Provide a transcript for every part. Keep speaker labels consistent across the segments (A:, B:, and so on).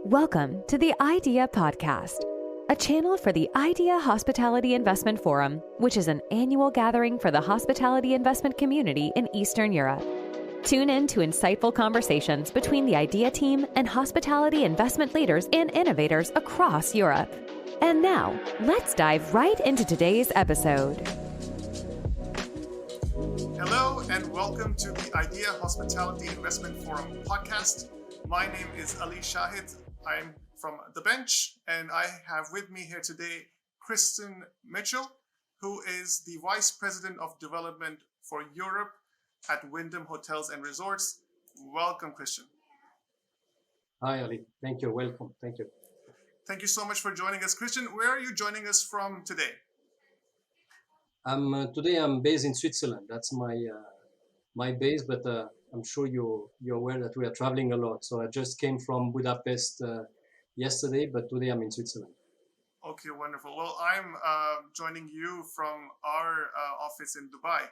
A: Welcome to the IDEEA podcast, a channel for the IDEEA Hospitality Investment Forum, which is an annual gathering for the hospitality investment community in Eastern Europe. Tune in to insightful conversations between the IDEEA team and hospitality investment leaders and innovators across Europe. And now, let's dive right into today's episode.
B: Hello and welcome to the IDEEA Hospitality Investment Forum podcast. My name is Ali Shahid. I'm from The Bench, and I have with me here today Kristen Michel, who is the Vice President of Development for Europe at Wyndham Hotels and Resorts. Welcome, Kristen.
C: Hi, Ali. Thank you. Welcome. Thank you.
B: Thank you so much for joining us. Kristen, where are you joining us from today?
C: Today I'm based in Switzerland. That's my base, but I'm sure you're aware that we are traveling a lot. So I just came from Budapest yesterday, but today I'm in Switzerland.
B: Okay, wonderful. Well, I'm joining you from our office in Dubai.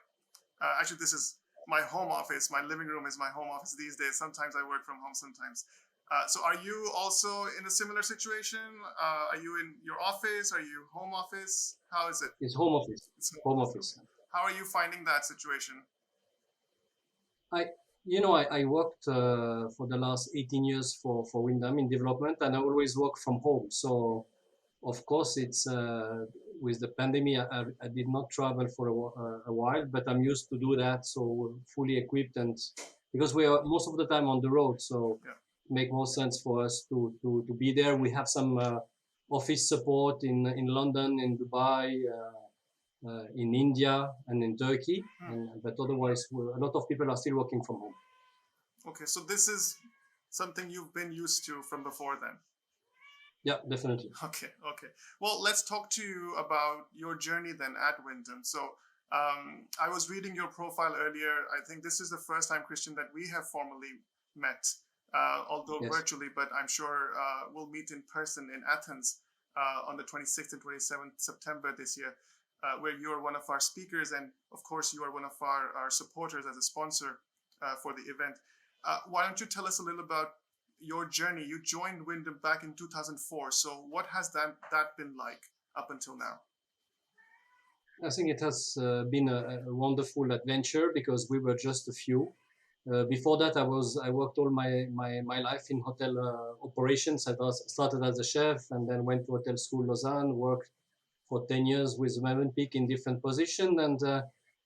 B: Actually, this is my home office. My living room is my home office these days. Sometimes I work from home sometimes. So are you also in a similar situation? Are you in your office? Are you home office? How is it?
C: It's home office. Home office.
B: How are you finding that situation?
C: I worked for the last 18 years for Wyndham in development, and I always work from home. So, of course, it's with the pandemic, I did not travel for a while, but I'm used to do that. So we're fully equipped, and because we are most of the time on the road, so it makes more sense for us to be there. We have some office support in London, in Dubai. In India and in Turkey, but otherwise a lot of people are still working from home.
B: Okay, so this is something you've been used to from before then?
C: Yeah, definitely.
B: Okay. Well, let's talk to you about your journey then at Wyndham. So I was reading your profile earlier. I think this is the first time, Christian, that we have formally met, although virtually, but I'm sure we'll meet in person in Athens on the 26th and 27th September this year. Where you are one of our speakers, and of course you are one of our supporters as a sponsor for the event. Why don't you tell us a little about your journey? You joined Wyndham back in 2004. So what has that been like up until now?
C: I think it has been a wonderful adventure because we were just a few. Before that, I worked all my life in hotel operations. I started as a chef and then went to Hotel School Lausanne, worked for 10 years with Peak in different positions,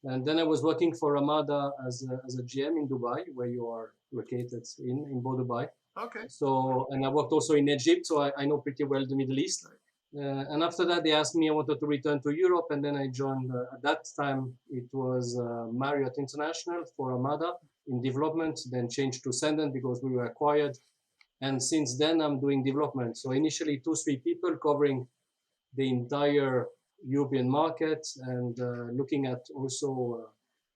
C: and then I was working for Ramada as a GM in Dubai, where you are located in Dubai.
B: Okay.
C: So, and I worked also in Egypt, so I know pretty well the Middle East. And after that, they asked me I wanted to return to Europe, and then I joined. At that time, it was Marriott International for Ramada in development, then changed to Sendon because we were acquired, and since then I'm doing development. So initially 2-3 people covering the entire European market and looking at also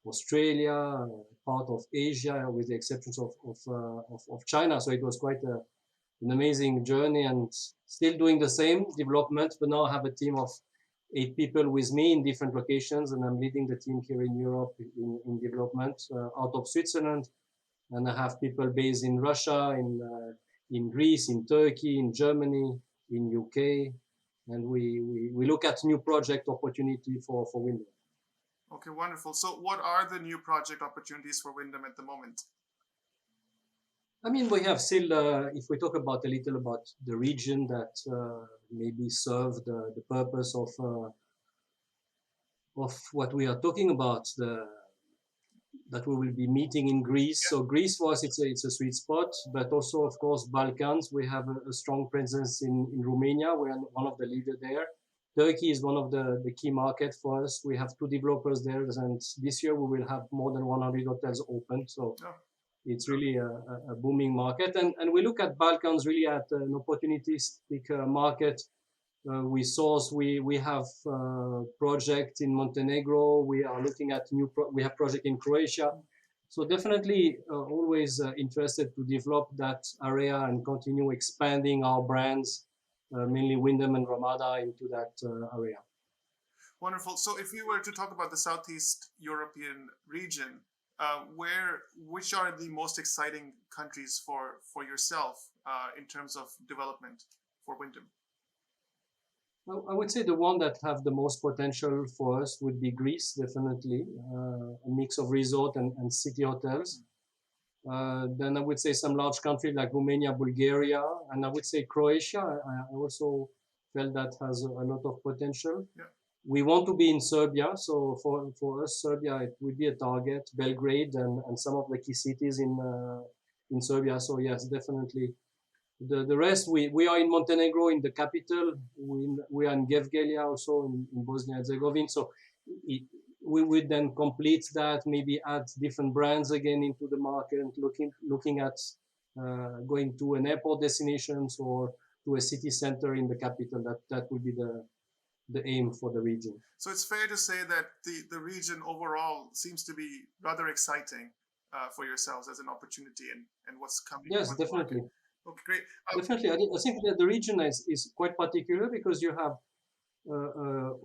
C: Australia, part of Asia, with the exceptions of China. So it was quite an amazing journey, and still doing the same development, but now I have a team of 8 people with me in different locations, and I'm leading the team here in Europe in development out of Switzerland. And I have people based in Russia, in Greece, in Turkey, in Germany, in UK. And we look at new project opportunity for Wyndham.
B: Okay, wonderful. So what are the new project opportunities for Wyndham at the moment?
C: I mean, we have still, if we talk about a little about the region that maybe serve the purpose of what we are talking about, that we will be meeting in Greece. So Greece for us, it's a sweet spot, but also, of course, Balkans. We have a strong presence in Romania. We're one of the leaders there. Turkey is one of the key markets for us. We have 2 developers there, and this year we will have more than 100 hotels open. So it's really a booming market. And we look at Balkans really at an opportunistic market. We have project in Montenegro. We are looking at we have project in Croatia. So definitely always interested to develop that area and continue expanding our brands, mainly Wyndham and Ramada, into that area.
B: Wonderful. So if we were to talk about the Southeast European region, which are the most exciting countries for yourself? in terms of development for Wyndham?
C: I would say the one that have the most potential for us would be Greece, definitely, a mix of resort and city hotels. Then I would say some large countries like Romania, Bulgaria, and I would say Croatia. I also felt that has a lot of potential.
B: Yeah.
C: We want to be in Serbia, so for us, Serbia, it would be a target, Belgrade and some of the key cities in Serbia. So yes, definitely. The rest, we are in Montenegro, in the capital. We are in Gevgelija, also in Bosnia and Herzegovina. So we would then complete that, maybe add different brands again into the market, looking at going to an airport destinations or to a city center in the capital. That would be the aim for the region.
B: So it's fair to say that the region overall seems to be rather exciting for yourselves as an opportunity and what's coming.
C: Yes, definitely.
B: Okay, great.
C: Definitely. I think that the region is quite particular because you have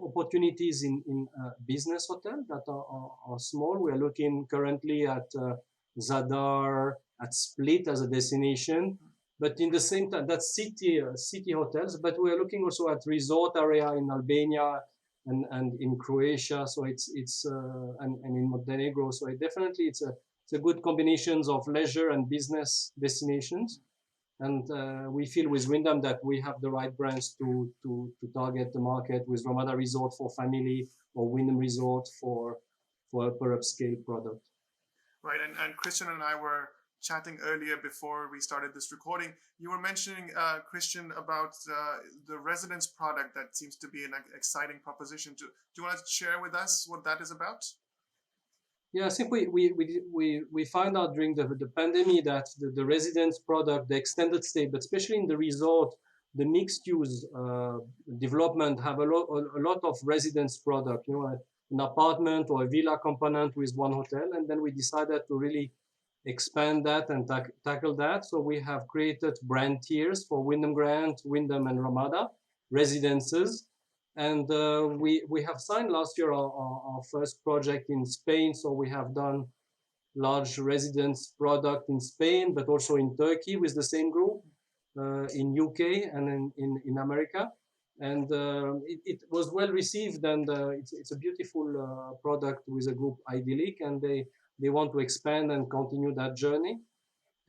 C: opportunities in business hotels that are small. We are looking currently at Zadar, at Split as a destination, but in the same time, that's city hotels. But we are looking also at resort area in Albania and in Croatia. So it's and in Montenegro. So it's a good combinations of leisure and business destinations. And we feel with Wyndham that we have the right brands to target the market, with Ramada Resort for family or Wyndham Resort for upper upscale product.
B: Right, and Christian and I were chatting earlier before we started this recording. You were mentioning, Christian, about the residence product that seems to be an exciting proposition. Do you want to share with us what that is about?
C: Yeah, I think we found out during the pandemic that the residence product, the extended stay, but especially in the resort, the mixed use development have a lot of residence product, an apartment or a villa component with one hotel. And then we decided to really expand that and tackle that. So we have created brand tiers for Wyndham Grand, Wyndham and Ramada residences. And we have signed last year our first project in Spain. So we have done large residence product in Spain, but also in Turkey with the same group, in UK and in America. And it was well received, and it's a beautiful product with a group IDEEA, and they want to expand and continue that journey.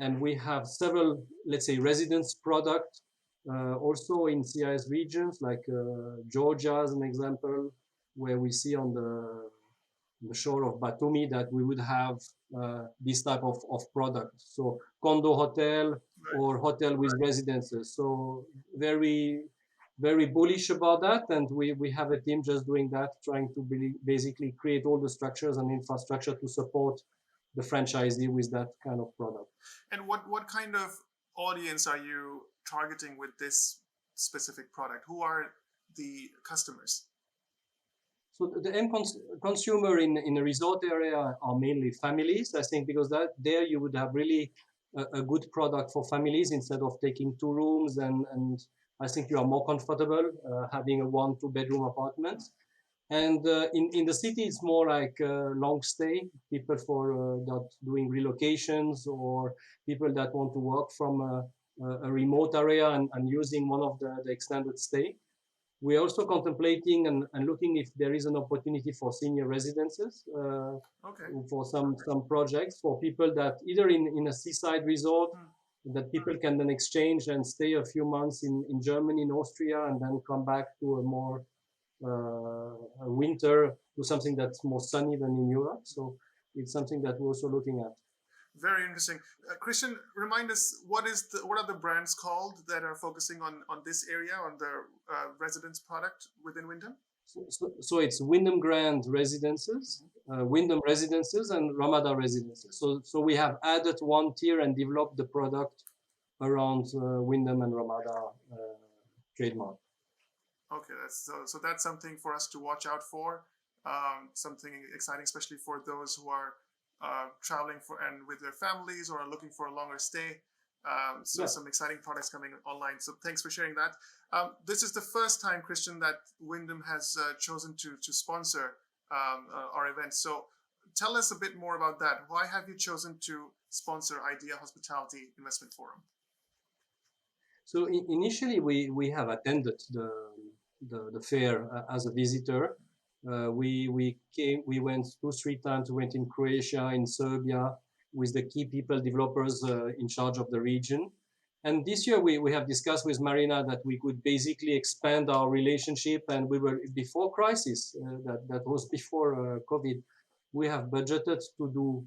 C: And we have several, let's say, residence products also in CIS regions, like Georgia as an example, where we see on the shore of Batumi that we would have this type of product. So condo hotel or hotel with residences. So very, very bullish about that. And we have a team just doing that, trying to basically create all the structures and infrastructure to support the franchisee with that kind of product.
B: And what kind of audience are you targeting with this specific product? Who are the customers?
C: So the end consumer in a resort area are mainly families, I think, because there you would have really a good product for families instead of taking 2 rooms, and I think you are more comfortable having a 1-2 bedroom apartment. And in the city, it's more like long stay, people that doing relocations or people that want to work from a remote area and using one of the extended stay. We're also contemplating and looking if there is an opportunity for senior residences for some projects for people that either in a seaside resort that people can then exchange and stay a few months in Germany, in Austria, and then come back to a more a winter, to something that's more sunny than in Europe. So it's something that we're also looking at.
B: Very interesting. Christian, remind us, what are the brands called that are focusing on this area, on the residence product within Wyndham?
C: So it's Wyndham Grand Residences, Wyndham Residences, and Ramada Residences. So we have added 1 tier and developed the product around Wyndham and Ramada trademark.
B: Okay, so that's something for us to watch out for. Something exciting, especially for those who are traveling with their families or are looking for a longer stay. Some exciting products coming online. So thanks for sharing that. This is the first time, Christian, that Wyndham has chosen to sponsor our event. So tell us a bit more about that. Why have you chosen to sponsor IDEEA Hospitality Investment Forum?
C: So initially, we have attended the fair as a visitor. We went 2-3 times. We went in Croatia, in Serbia, with the key people, developers in charge of the region. And this year we have discussed with Marina that we could basically expand our relationship, and we were before crisis, that was before COVID. We have budgeted to do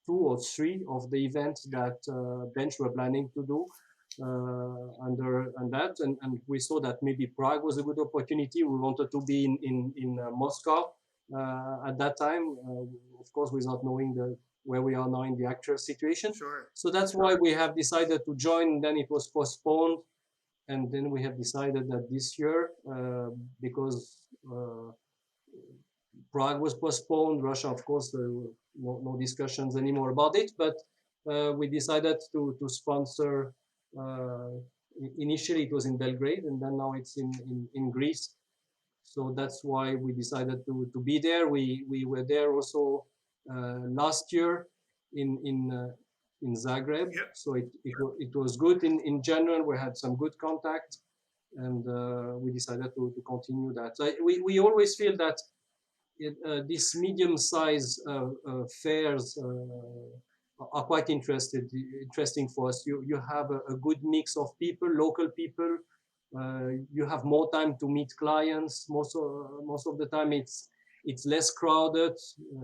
C: 2 or 3 of the events that Bench were planning to do and we saw that maybe Prague was a good opportunity. We wanted to be in Moscow at that time, of course, without knowing where we are now in the actual situation.
B: Sure.
C: So that's why we have decided to join. Then it was postponed, and then we have decided that this year, because Prague was postponed, Russia, of course, no discussions anymore about it, but we decided to sponsor. Initially, it was in Belgrade, and then now it's in Greece. So that's why we decided to be there. We were there also last year in Zagreb.
B: Yep.
C: So it was good. In general, we had some good contact, and we decided to continue that. So we always feel that these medium-sized fairs are quite interesting for us. You have a good mix of people, local people. You have more time to meet clients. Most of the time, it's less crowded.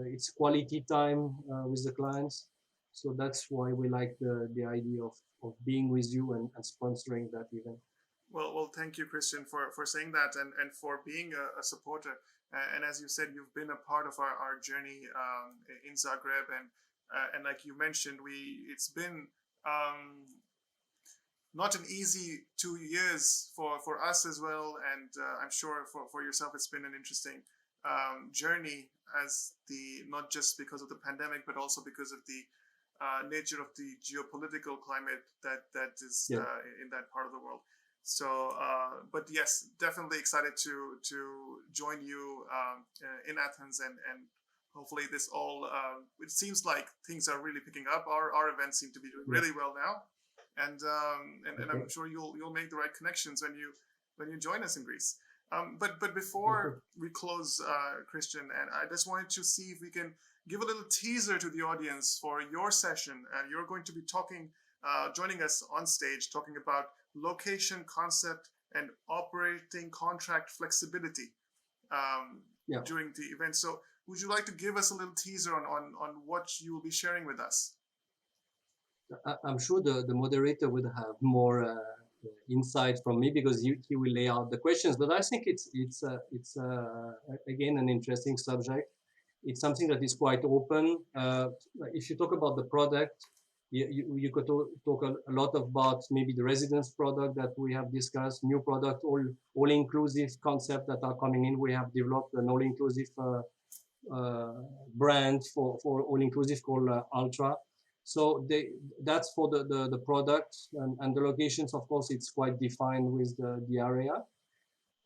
C: It's quality time with the clients. So that's why we like the idea of being with you and sponsoring that event.
B: Well, thank you, Christian, for saying that and for being a supporter. And as you said, you've been a part of our journey in Zagreb, and like you mentioned, it's been not an easy 2 years for us as well, and I'm sure for yourself it's been an interesting journey, as not just because of the pandemic, but also because of the nature of the geopolitical climate that is in that part of the world. So, but yes, definitely excited to join you in Athens, and hopefully this all. It seems like things are really picking up. Our events seem to be doing really well now, and I'm sure you'll make the right connections when you join us in Greece. But before we close, Christian, and I just wanted to see if we can give a little teaser to the audience for your session, and you're going to be joining us on stage, talking about location, concept, and operating contract flexibility during the event. So would you like to give us a little teaser on what you will be sharing with us?
C: I'm sure the moderator would have more insight from me, because he will lay out the questions. But I think it's again an interesting subject. It's something that is quite open. If you talk about the product, you could talk a lot about maybe the residence product that we have discussed, new product, all-inclusive concept that are coming in. We have developed an all-inclusive brand for all-inclusive called Ultra. So that's for the product, and the locations, of course, it's quite defined with the area.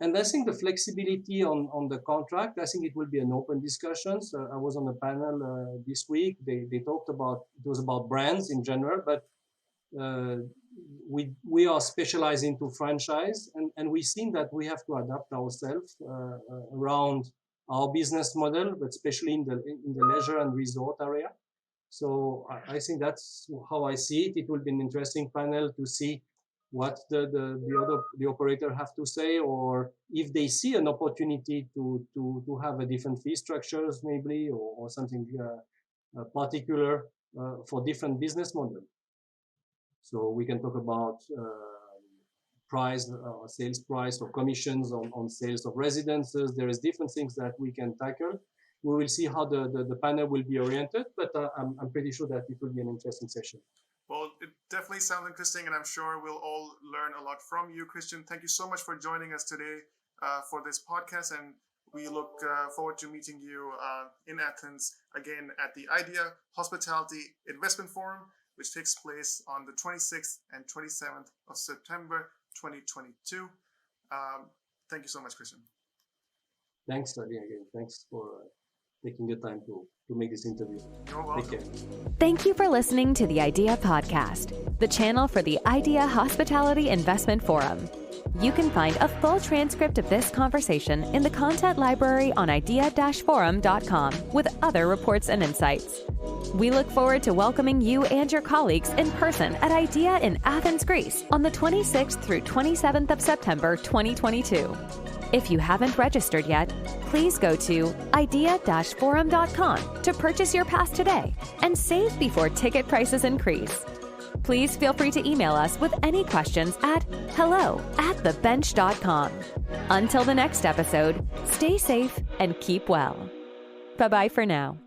C: And I think the flexibility on the contract, I think it will be an open discussion. So I was on a panel this week. They talked about, it was about brands in general, but we are specialized into franchise, and we've seen that we have to adapt ourselves around our business model, but especially in the leisure and resort area. So I think that's how I see it. It will be an interesting panel to see what the operator have to say, or if they see an opportunity to have a different fee structures maybe, or something particular for different business model. So we can talk about price, sales price, or commissions on sales of residences. There is different things that we can tackle. We will see how the panel will be oriented, but I'm pretty sure that it will be an interesting session.
B: Well, it definitely sounds interesting, and I'm sure we'll all learn a lot from you, Christian. Thank you so much for joining us today for this podcast, and we look forward to meeting you in Athens again at the IDEEA Hospitality Investment Forum, which takes place on the 26th and 27th of September 2022. Thank you so much, Christian.
C: Thanks, Adi, again. Thanks for taking the time to make this interview.
B: You're welcome.
C: Take care.
A: Thank you for listening to the IDEEA podcast, the channel for the IDEEA Hospitality Investment Forum. You can find a full transcript of this conversation in the content library on idea-forum.com with other reports and insights. We look forward to welcoming you and your colleagues in person at IDEEA in Athens, Greece on the 26th through 27th of September 2022. If you haven't registered yet, please go to idea-forum.com to purchase your pass today and save before ticket prices increase. Please feel free to email us with any questions at hello@thebench.com. Until the next episode, stay safe and keep well. Bye-bye for now.